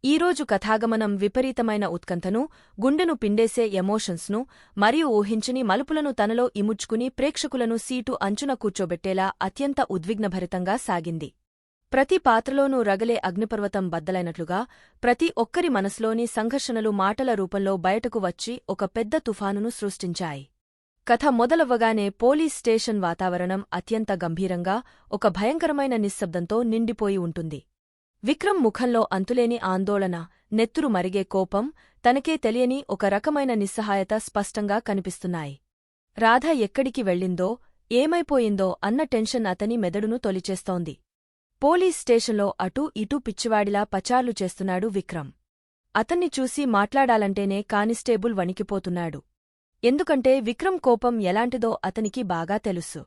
ఈరోజు కథాగమనం విపరీతమైన ఉత్కంఠను, గుండెను పిండేసే ఎమోషన్స్ను మరియు ఊహించని మలుపులను తనలో ఇముడ్చుకుని ప్రేక్షకులను సీటు అంచున కూర్చోబెట్టేలా అత్యంత ఉద్విగ్నభరితంగా సాగింది. ప్రతి పాత్రలోనూ రగలే అగ్నిపర్వతం బద్దలైనట్లుగా ప్రతి ఒక్కరి మనసులోని సంఘర్షణలు మాటల రూపంలో బయటకు వచ్చి ఒక పెద్ద తుఫానును సృష్టించాయి. కథ మొదలవ్వగానే పోలీస్ స్టేషన్ వాతావరణం అత్యంత గంభీరంగా, ఒక భయంకరమైన నిశ్శబ్దంతో నిండిపోయి ఉంటుంది. విక్రమ్ ముఖంలో అంతులేని ఆందోళన, నెత్తురు మరిగే కోపం, తనకే తెలియని ఒక రకమైన నిస్సహాయత స్పష్టంగా కనిపిస్తున్నాయి. రాధ ఎక్కడికి వెళ్ళిందో, ఏమైపోయిందో అన్న టెన్షన్ అతని మెదడును తొలిచేస్తోంది. పోలీస్ స్టేషన్లో అటూ ఇటూ పిచ్చివాడిలా పచార్లు చేస్తున్నాడు విక్రమ్. అతన్ని చూసి మాట్లాడాలంటేనే కానిస్టేబుల్ వణికిపోతున్నాడు. ఎందుకంటే విక్రమ్ కోపం ఎలాంటిదో అతనికి బాగా తెలుసు.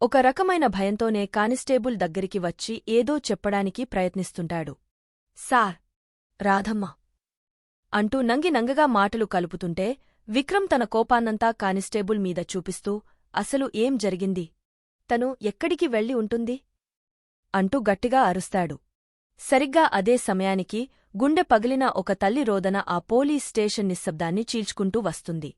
ఒక రకమైన భయంతోనే కానిస్టేబుల్ దగ్గరికి వచ్చి ఏదో చెప్పడానికి ప్రయత్నిస్తుంటాడు. సార్, రాధమ్మ అంటూ నంగినంగగా మాటలు కలుపుతుంటే విక్రమ్ తన కోపాన్నంతా కానిస్టేబుల్ మీద చూపిస్తూ, అసలు ఏం జరిగింది? తను ఎక్కడికి వెళ్ళి ఉంటుంది? అంటూ గట్టిగా అరుస్తాడు. సరిగ్గా అదే సమయానికి గుండె పగిలిన ఒక తల్లి రోదన ఆ పోలీస్ స్టేషన్ నిశ్శబ్దాన్ని చీల్చుకుంటూ వస్తుంది.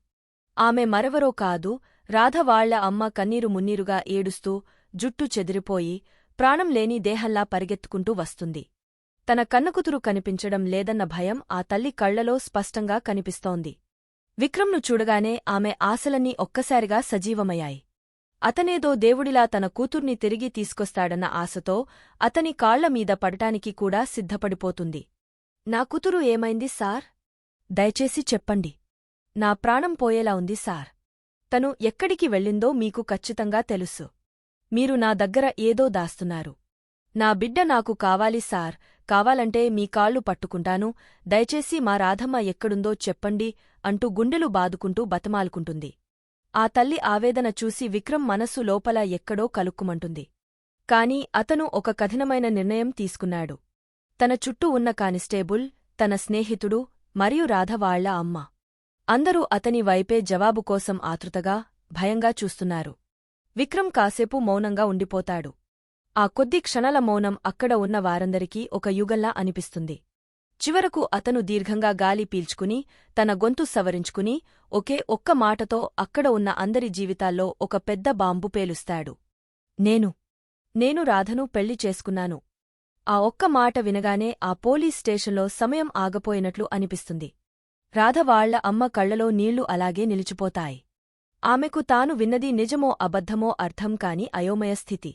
ఆమె మరెవరో కాదు, రాధ వాళ్ల అమ్మ. కన్నీరు మున్నీరుగా ఏడుస్తూ, జుట్టు చెదిరిపోయి, ప్రాణం లేని దేహంలా పరిగెత్తుకుంటూ వస్తుంది. తన కన్నకుతురు కనిపించడం లేదన్న భయం ఆ తల్లి కళ్లలో స్పష్టంగా కనిపిస్తోంది. విక్రమ్ను చూడగానే ఆమె ఆశలన్నీ ఒక్కసారిగా సజీవమయ్యాయి. అతనేదో దేవుడిలా తన కూతుర్ని తిరిగి తీసుకొస్తాడన్న ఆశతో అతని కాళ్లమీద పడటానికి కూడా సిద్ధపడిపోతుంది. నా కూతురు ఏమైంది సార్? దయచేసి చెప్పండి. నా ప్రాణం పోయేలా ఉంది సార్. తను ఎక్కడికి వెళ్ళిందో మీకు ఖచ్చితంగా తెలుసు. మీరు నా దగ్గర ఏదో దాస్తున్నారు. నా బిడ్డ నాకు కావాలి సార్. కావాలంటే మీ కాళ్ళు పట్టుకుంటాను. దయచేసి మా రాధమ్మ ఎక్కడుందో చెప్పండి అంటూ గుండెలు బాదుకుంటూ బతమాలుకుంటుంది. ఆ తల్లి ఆవేదన చూసి విక్రమ్ మనస్సు లోపల ఎక్కడో కలుక్కుమంటుంది. కాని అతను ఒక కఠినమైన నిర్ణయం తీసుకున్నాడు. తన చుట్టూ ఉన్న కానిస్టేబుల్, తన స్నేహితుడు మరియు రాధ వాళ్ల అమ్మ అందరూ అతని వైపే జవాబు కోసం ఆతృతగా, భయంగా చూస్తున్నారు. విక్రమ్ కాసేపు మౌనంగా ఉండిపోతాడు. ఆ కొద్ది క్షణాల మౌనం అక్కడ ఉన్న వారందరికీ ఒక యుగంలా అనిపిస్తుంది. చివరకు అతను దీర్ఘంగా గాలి పీల్చుకుని, తన గొంతు సవరించుకుని, ఒకే ఒక్క మాటతో అక్కడ ఉన్న అందరి జీవితాల్లో ఒక పెద్ద బాంబు పేలుస్తాడు. నేను రాధను పెళ్లి చేసుకున్నాను. ఆ ఒక్క మాట వినగానే ఆ పోలీస్ స్టేషన్లో సమయం ఆగపోయినట్లు అనిపిస్తుంది. రాధ వాళ్ల అమ్మ కళ్లలో నీళ్లు అలాగే నిలిచిపోతాయి. ఆమెకు తాను విన్నది నిజమో అబద్ధమో అర్థం కాని అయోమయ స్థితి.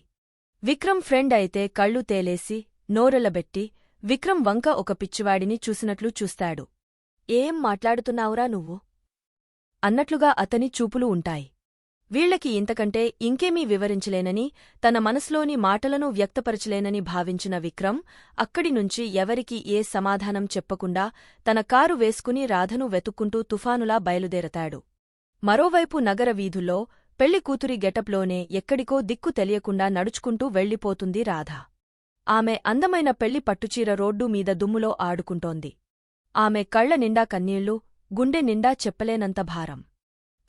విక్రమ్ ఫ్రెండ్ అయితే కళ్ళు తేలేసి, నోరెళ్లబెట్టి, విక్రమ్ వంక ఒక పిచ్చివాడిని చూసినట్లు చూస్తాడు. ఏం మాట్లాడుతున్నావురా నువ్వు? అన్నట్లుగా అతని చూపులు ఉంటాయి. వీళ్లకి ఇంతకంటే ఇంకేమీ వివరించలేనని, తన మనసులోని మాటలను వ్యక్తపరచలేనని భావించిన విక్రమ్ అక్కడినుంచి ఎవరికీ ఏ సమాధానం చెప్పకుండా తన కారు వేసుకుని రాధను వెతుక్కుంటూ తుఫానులా బయలుదేరతాడు. మరోవైపు నగర వీధుల్లో పెళ్లికూతురి గెటప్లోనే ఎక్కడికో దిక్కు తెలియకుండా నడుచుకుంటూ వెళ్ళిపోతుంది రాధ. ఆమె అందమైన పెళ్లి పట్టుచీర రోడ్డు మీద దుమ్ములో ఆడుకుంటోంది. ఆమె కళ్ల నిండా కన్నీళ్లు, గుండె నిండా చెప్పలేనంత భారం.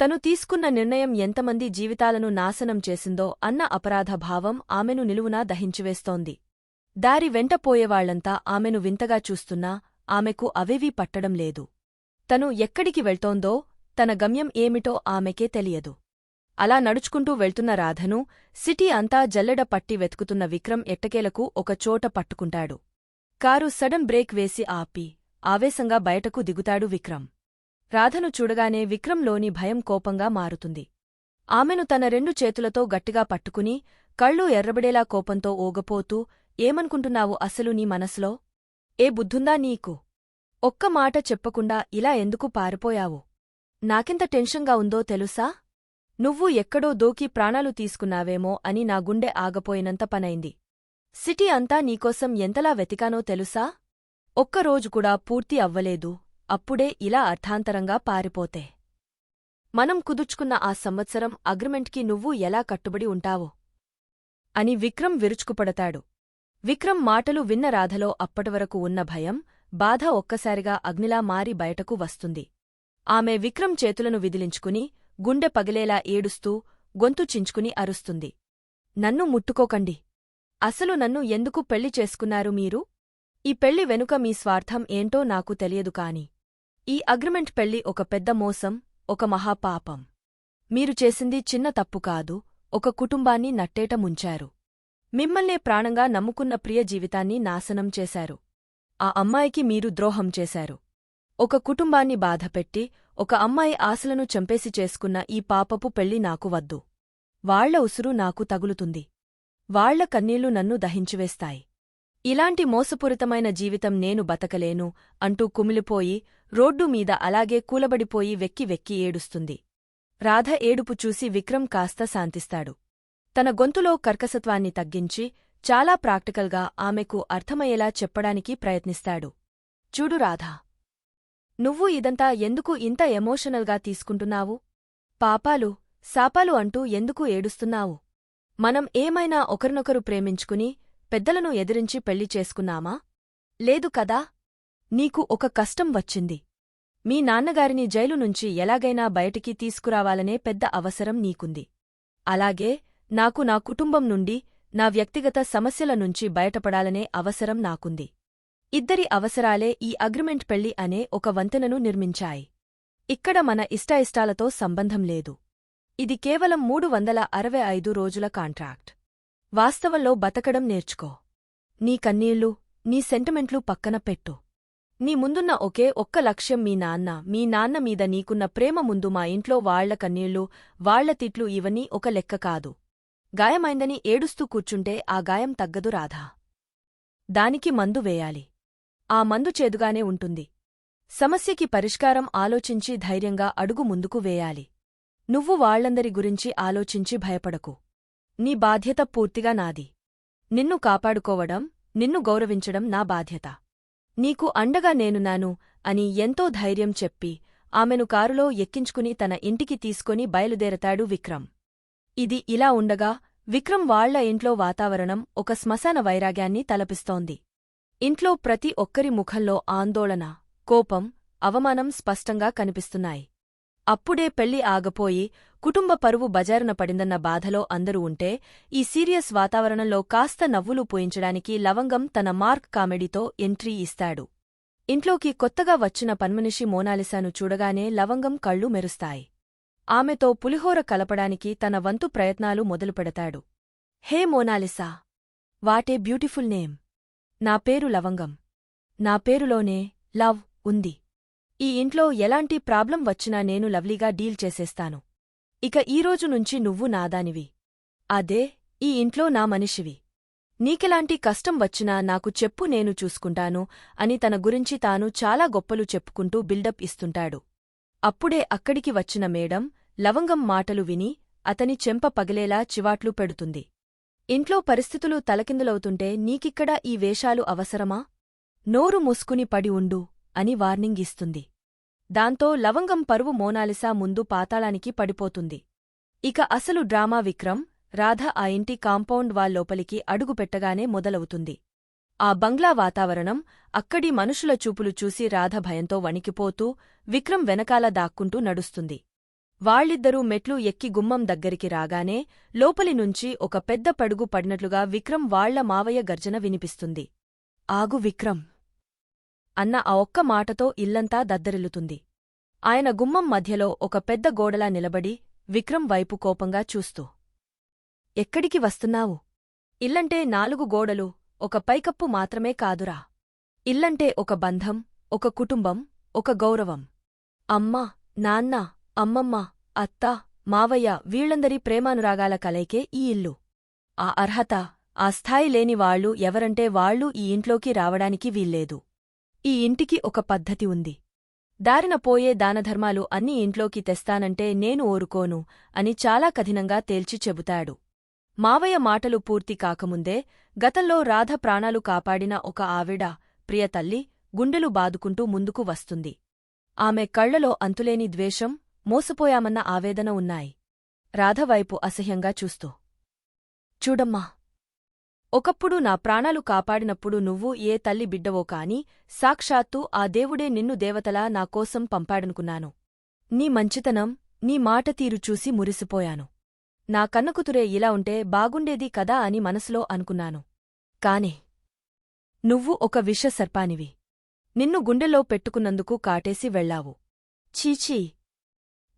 తను తీసుకున్న నిర్ణయం ఎంతమంది జీవితాలను నాశనం చేసిందో అన్న అపరాధ భావం ఆమెను నిలువునా దహించివేస్తోంది. దారి వెంటపోయేవాళ్లంతా ఆమెను వింతగా చూస్తున్నా ఆమెకు అవేవీ పట్టడం లేదు. తను ఎక్కడికి వెళ్తోందో, తన గమ్యం ఏమిటో ఆమెకే తెలియదు. అలా నడుచుకుంటూ వెళ్తున్న రాధను సిటీ అంతా జల్లెడ పట్టి వెతుకుతున్న విక్రమ్ ఎట్టకేలకు ఒక చోట పట్టుకుంటాడు. కారు సడన్ బ్రేక్ వేసి ఆపి, ఆవేశంగా బయటకు దిగుతాడు విక్రమ్. రాధను చూడగానే విక్రమ్లోని భయం కోపంగా మారుతుంది. ఆమెను తన రెండు చేతులతో గట్టిగా పట్టుకుని, కళ్ళు ఎర్రబడేలా కోపంతో ఓగపోతూ, ఏమనుకుంటున్నావు అసలు నీ మనసులో? ఏ బుద్ధుందా నీకు? ఒక్క మాట చెప్పకుండా ఇలా ఎందుకు పారిపోయావు? నాకెంత టెన్షన్గా ఉందో తెలుసా? నువ్వు ఎక్కడో దోకి ప్రాణాలు తీసుకున్నావేమో అని నా గుండె ఆగపోయినంత పనైంది. సిటీ అంతా నీకోసం ఎంతలా వెతికానో తెలుసా? ఒక్కరోజు కూడా పూర్తి అవ్వలేదు, అప్పుడే ఇలా అర్థాంతరంగా పారిపోతే మనం కుదుర్చుకున్న ఆ సంవత్సరం అగ్రిమెంట్కి నువ్వు ఎలా కట్టుబడి ఉంటావో అని విక్రమ్ విరుచుకుపడతాడు. విక్రమ్ మాటలు విన్న రాధలో అప్పటివరకు ఉన్న భయం, బాధ ఒక్కసారిగా అగ్నిలా మారి బయటకు వస్తుంది. ఆమె విక్రమ్ చేతులను విదిలించుకుని, గుండె పగిలేలా ఏడుస్తూ, గొంతు చించుకుని అరుస్తుంది. నన్ను ముట్టుకోకండి. అసలు నన్ను ఎందుకు పెళ్లి చేసుకున్నారు మీరు? ఈ పెళ్లి వెనుక మీ స్వార్థం ఏంటో నాకు తెలియదు కాని ఈ అగ్రిమెంట్ పెళ్లి ఒక పెద్ద మోసం, ఒక మహాపాపం. మీరు చేసింది చిన్న తప్పు కాదు, ఒక కుటుంబాన్ని నట్టేట ముంచారు. మిమ్మల్నే ప్రాణంగా నమ్ముకున్న ప్రియ జీవితాన్ని నాశనం చేశారు. ఆ అమ్మాయికి మీరు ద్రోహం చేశారు. ఒక కుటుంబాన్ని బాధపెట్టి ఒక అమ్మాయి ఆశలను చంపేసి చేసుకున్న ఈ పాపపు పెళ్లి నాకు వద్దు. వాళ్ల ఉసురు నాకు తగులుతుంది. వాళ్ల కన్నీళ్లు నన్ను దహించివేస్తాయి. ఇలాంటి మోసపూరితమైన జీవితం నేను బతకలేను అంటూ కుమిలిపోయి రోడ్డు మీద అలాగే కూలబడిపోయి వెక్కి వెక్కి ఏడుస్తుంది. రాధ ఏడుపు చూసి విక్రమ్ కాస్త శాంతిస్తాడు. తన గొంతులో కర్కసత్వాన్ని తగ్గించి చాలా ప్రాక్టికల్గా ఆమెకు అర్థమయ్యేలా చెప్పడానికి ప్రయత్నిస్తాడు. చూడు రాధా, నువ్వు ఇదంతా ఎందుకు ఇంత ఎమోషనల్గా తీసుకుంటున్నావు? పాపాలు, శాపాలు అంటూ ఎందుకు ఏడుస్తున్నావు? మనం ఏమైనా ఒకరినొకరు ప్రేమించుకుని పెద్దలను ఎదిరించి పెళ్లి చేసుకున్నామా? లేదు కదా. నీకు ఒక కష్టం వచ్చింది. మీ నాన్నగారిని జైలు నుంచి ఎలాగైనా బయటికి తీసుకురావాలనే పెద్ద అవసరం నీకుంది. అలాగే నాకు నా కుటుంబం నుండి, నా వ్యక్తిగత సమస్యల నుంచి బయటపడాలనే అవసరం నాకుంది. ఇద్దరి అవసరాలే ఈ అగ్రిమెంట్ పెళ్లి అనే ఒక వంతెనను నిర్మించాయి. ఇక్కడ మన ఇష్టాయిష్టాలతో సంబంధం లేదు. ఇది కేవలం 365 రోజుల కాంట్రాక్ట్. వాస్తవంలో బతకడం నేర్చుకో. నీ కన్నీళ్లు, నీ సెంటిమెంట్లు పక్కన పెట్టు. నీ ముందున్న ఒకే ఒక్క లక్ష్యం మీ నాన్న మీద నీకున్న ప్రేమ ముందు మా ఇంట్లో వాళ్ల కన్నీళ్లు, వాళ్ల తిట్లు ఇవన్నీ ఒక లెక్క కాదు. గాయమైందని ఏడుస్తూ కూర్చుంటే ఆ గాయం తగ్గదు రాధా. దానికి మందు వేయాలి. ఆ మందు చేదుగానే ఉంటుంది. సమస్యకి పరిష్కారం ఆలోచించి ధైర్యంగా అడుగు ముందుకు వేయాలి. నువ్వు వాళ్లందరి గురించి ఆలోచించి భయపడకు. నీ బాధ్యత పూర్తిగా నాది. నిన్ను కాపాడుకోవడం, నిన్ను గౌరవించడం నా బాధ్యత. నీకు అండగా నేనున్నాను అని ఎంతో ధైర్యం చెప్పి ఆమెను కారులో ఎక్కించుకుని తన ఇంటికి తీసుకొని బయలుదేరతాడు విక్రమ్. ఇది ఇలా ఉండగా విక్రమ్ వాళ్ల ఇంట్లో వాతావరణం ఒక శ్మశాన వైరాగ్యాన్ని తలపిస్తోంది. ఇంట్లో ప్రతి ఒక్కరి ముఖంలో ఆందోళన, కోపం, అవమానం స్పష్టంగా కనిపిస్తున్నాయి. అప్పుడే పెళ్లి ఆగపోయి కుటుంబ పరువు బజారున పడిందన్న బాధలో అందరూ ఉంటే ఈ సీరియస్ వాతావరణంలో కాస్త నవ్వులు పూయించడానికి లవంగం తన మార్క్ కామెడీతో ఎంట్రీ ఇస్తాడు. ఇంట్లోకి కొత్తగా వచ్చిన పన్మనిషి మోనాలిసాను చూడగానే లవంగం కళ్ళు మెరుస్తాయి. ఆమెతో పులిహోర కలపడానికి తన వంతు ప్రయత్నాలు మొదలుపెడతాడు. హే మోనాలిసా, వాటే బ్యూటిఫుల్ నేమ్. నా పేరు లవంగం. నా పేరులోనే లవ్ ఉంది. ఈ ఇంట్లో ఎలాంటి ప్రాబ్లం వచ్చినా నేను లవ్లీగా డీల్ చేసేస్తాను. ఇక ఈరోజు నుంచి నువ్వు నాదానివి. అదే ఈ ఇంట్లో నా మనిషివి. నీకెలాంటి కష్టం వచ్చినా నాకు చెప్పు, నేను చూసుకుంటాను అని తన గురించి తాను చాలా గొప్పలు చెప్పుకుంటూ బిల్డప్ ఇస్తుంటాడు. అప్పుడే అక్కడికి వచ్చిన మేడం లవంగం మాటలు విని అతని చెంప పగిలేలా చివాట్లు పెడుతుంది. ఇంట్లో పరిస్థితులు తలకిందులవుతుంటే నీకిక్కడ ఈ వేషాలు అవసరమా? నోరు మూసుకుని పడి ఉండు అని వార్నింగ్ ఇస్తుంది. దాంతో లవంగం పరువు మోనాలిసా ముందు పాతాళానికి పడిపోతుంది. ఇక అసలు డ్రామా విక్రమ్, రాధ ఆ ఇంటి కాంపౌండ్ వాల్ లోపలికి అడుగుపెట్టగానే మొదలవుతుంది. ఆ బంగ్లా వాతావరణం, అక్కడి మనుషుల చూపులు చూసి రాధ భయంతో వణికిపోతూ విక్రమ్ వెనకాల దాక్కుంటూ నడుస్తుంది. వాళ్ళిద్దరూ మెట్లు ఎక్కి గుమ్మం దగ్గరికి రాగానే లోపలి నుంచి ఒక పెద్ద పడుగు పడినట్లుగా విక్రమ్ వాళ్ల మావయ్య గర్జన వినిపిస్తుంది. ఆగు విక్రమ్ అన్న ఆ ఒక్క మాటతో ఇల్లంతా దద్దరిల్లుతుంది. ఆయన గుమ్మం మధ్యలో ఒక పెద్ద గోడలా నిలబడి విక్రమ్ వైపు కోపంగా చూస్తూ, ఎక్కడికి వస్తున్నావు? ఇల్లంటే 4 గోడలు, ఒక పైకప్పు మాత్రమే కాదురా. ఇల్లంటే ఒక బంధం, ఒక కుటుంబం, ఒక గౌరవం. అమ్మ, నాన్న, అమ్మమ్మ, అత్త, మావయ్య వీళ్లందరి ప్రేమానురాగాల కలయికే ఈ ఇల్లు. ఆ అర్హత, ఆ స్థాయి లేని వాళ్లు ఎవరంటే వాళ్లు ఈ ఇంట్లోకి రావడానికి వీల్లేదు. ఈ ఇంటికి ఒక పద్ధతి ఉంది. దారిన పోయే దానధర్మాలు అన్నీ ఇంట్లోకి తెస్తానంటే నేను ఊరుకోను అని చాలా కఠినంగా తేల్చి చెబుతాడు. మావయ్య మాటలు పూర్తి కాకముందే గతంలో రాధ ప్రాణాలు కాపాడిన ఒక ఆవిడ, ప్రియతల్లి, గుండెలు బాదుకుంటూ ముందుకు వస్తుంది. ఆమె కళ్లలో అంతులేని ద్వేషం, మోసపోయామన్న ఆవేదన ఉన్నాయి. రాధవైపు అసహ్యంగా చూస్తూ, చూడమ్మా, ఒకప్పుడు నా ప్రాణాలు కాపాడినప్పుడు నువ్వు ఏ తల్లి బిడ్డవో కాని సాక్షాత్తూ ఆ దేవుడే నిన్ను దేవతలా నాకోసం పంపాడనుకున్నాను. నీ మంచితనం, నీ మాట తీరు చూసి మురిసిపోయాను. నా కన్నకుతురే ఇలా ఉంటే బాగుండేది కదా అని మనసులో అనుకున్నాను. కాని నువ్వు ఒక విషసర్పానివి. నిన్ను గుండెల్లో పెట్టుకున్నందుకు కాటేసి వెళ్లావు. చీచీ!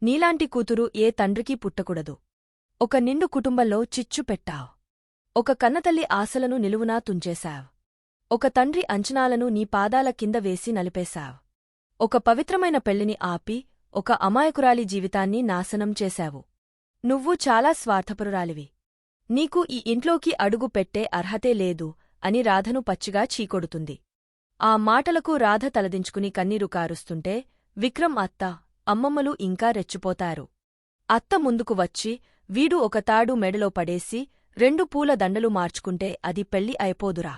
నీలాంటి కూతురు ఏ తండ్రికీ పుట్టకూడదు. ఒక నిండు కుటుంబంలో చిచ్చు పెట్టావ్. ఒక కన్నతల్లి ఆశలను నిలువునా తుంచేశావ్. ఒక తండ్రి అంచనాలను నీ పాదాల కింద వేసి నలిపేశావ్. ఒక పవిత్రమైన పెళ్లిని ఆపి ఒక అమాయకురాలి జీవితాన్ని నాశనం చేశావు. నువ్వు చాలా స్వార్థపరురాలివి. నీకు ఈ ఇంట్లోకి అడుగు పెట్టే అర్హతే లేదు అని రాధను పచ్చిగా చీకొడుతుంది. ఆ మాటలకు రాధ తలదించుకుని కన్నీరు కారుస్తుంటే విక్రమ్ అత్త, అమ్మమ్మలు ఇంకా రెచ్చిపోతారు. అత్త ముందుకు వచ్చి వీడు ఒక తాడు మెడలో పడేసి 2 పూల దండలు మార్చుకుంటే అది పెళ్లి అయిపోదురా.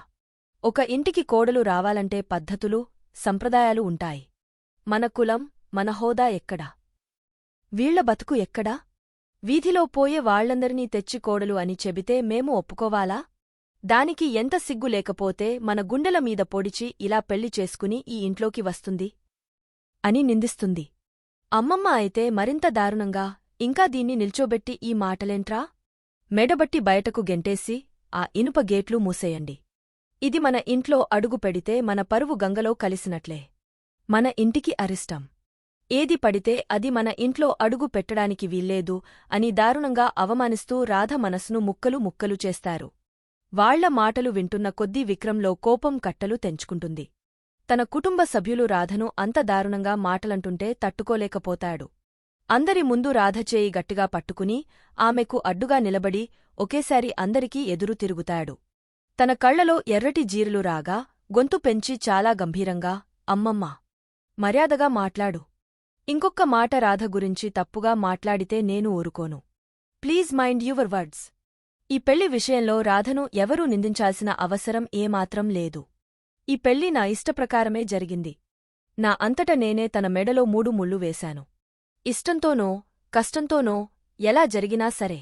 ఒక ఇంటికి కోడలు రావాలంటే పద్ధతులు, సంప్రదాయాలు ఉంటాయి. మన కులం, మన హోదా ఎక్కడా? వీళ్ల బతుకు ఎక్కడా? వీధిలో పోయే వాళ్లందరినీ తెచ్చి కోడలు అని చెబితే మేము ఒప్పుకోవాలా? దానికి ఎంత సిగ్గు లేకపోతే మన గుండెల మీద పొడిచి ఇలా పెళ్లి చేసుకుని ఈ ఇంట్లోకి వస్తుంది అని నిందిస్తుంది. అమ్మమ్మ అయితే మరింత దారుణంగా ఇంకా దీన్ని నిల్చోబెట్టి ఈ మాటలేంట్రా? మెడబట్టి బయటకు గెంటేసి ఆ ఇనుప గేట్లు మూసేయండి. ఇది మన ఇంట్లో అడుగు పెడితే మన పరువు గంగలో కలిసినట్లే. మన ఇంటికి అరిష్టం. ఏది పడితే అది మన ఇంట్లో అడుగు పెట్టడానికి వీల్లేదు అని దారుణంగా అవమానిస్తూ రాధ మనసును ముక్కలు ముక్కలు చేస్తారు. వాళ్ల మాటలు వింటున్న కొద్దీ విక్రంలో కోపం కట్టలు తెంచుకుంటుంది. తన కుటుంబ సభ్యులు రాధను అంత దారుణంగా మాటలంటుంటే తట్టుకోలేకపోతాడు. అందరి ముందు రాధ చేయి గట్టిగా పట్టుకుని ఆమెకు అడ్డుగా నిలబడి ఒకేసారి అందరికీ ఎదురు తిరుగుతాడు. తన కళ్లలో ఎర్రటి జీరులు రాగా గొంతు పెంచి చాలా గంభీరంగా, అమ్మమ్మా! మర్యాదగా మాట్లాడు. ఇంకొక్క మాట రాధ గురించి తప్పుగా మాట్లాడితే నేను ఊరుకోను. Please mind your words. ఈ పెళ్లి విషయంలో రాధను ఎవరూ నిందించాల్సిన అవసరం ఏమాత్రం లేదు. ఈ పెళ్లి నా ఇష్టప్రకారమే జరిగింది. నా అంతట నేనే తన మెడలో 3 ముళ్ళు వేశాను. ఇష్టంతోనో కష్టంతోనో ఎలా జరిగినా సరే.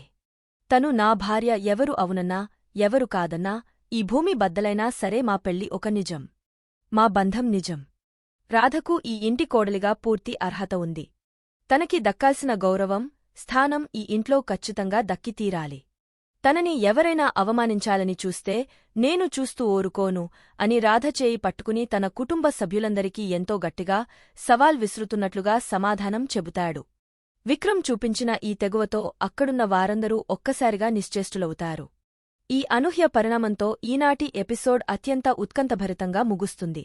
తను నా భార్య, ఎవరు అవునన్నా ఎవరు కాదన్నా ఈ భూమి బద్దలైనా సరే మా పెళ్లి ఒక నిజం. మా బంధం నిజం. రాధకు ఈ ఇంటి కోడలిగా పూర్తి అర్హత ఉంది. తనకి దక్కాల్సిన గౌరవం, స్థానం ఈ ఇంట్లో ఖచ్చితంగా దక్కితీరాలి. తనని ఎవరైనా అవమానించాలని చూస్తే నేను చూస్తూ ఊరుకోను అని రాధ చేయి పట్టుకుని తన కుటుంబ సభ్యులందరికీ ఎంతో గట్టిగా సవాల్ విసురుతున్నట్లుగా సమాధానం చెబుతాడు. విక్రమ్ చూపించిన ఈ తెగువతో అక్కడున్న వారందరూ ఒక్కసారిగా నిశ్చేష్టులవుతారు. ఈ అనూహ్య పరిణామంతో ఈనాటి ఎపిసోడ్ అత్యంత ఉత్కంఠభరితంగా ముగుస్తుంది.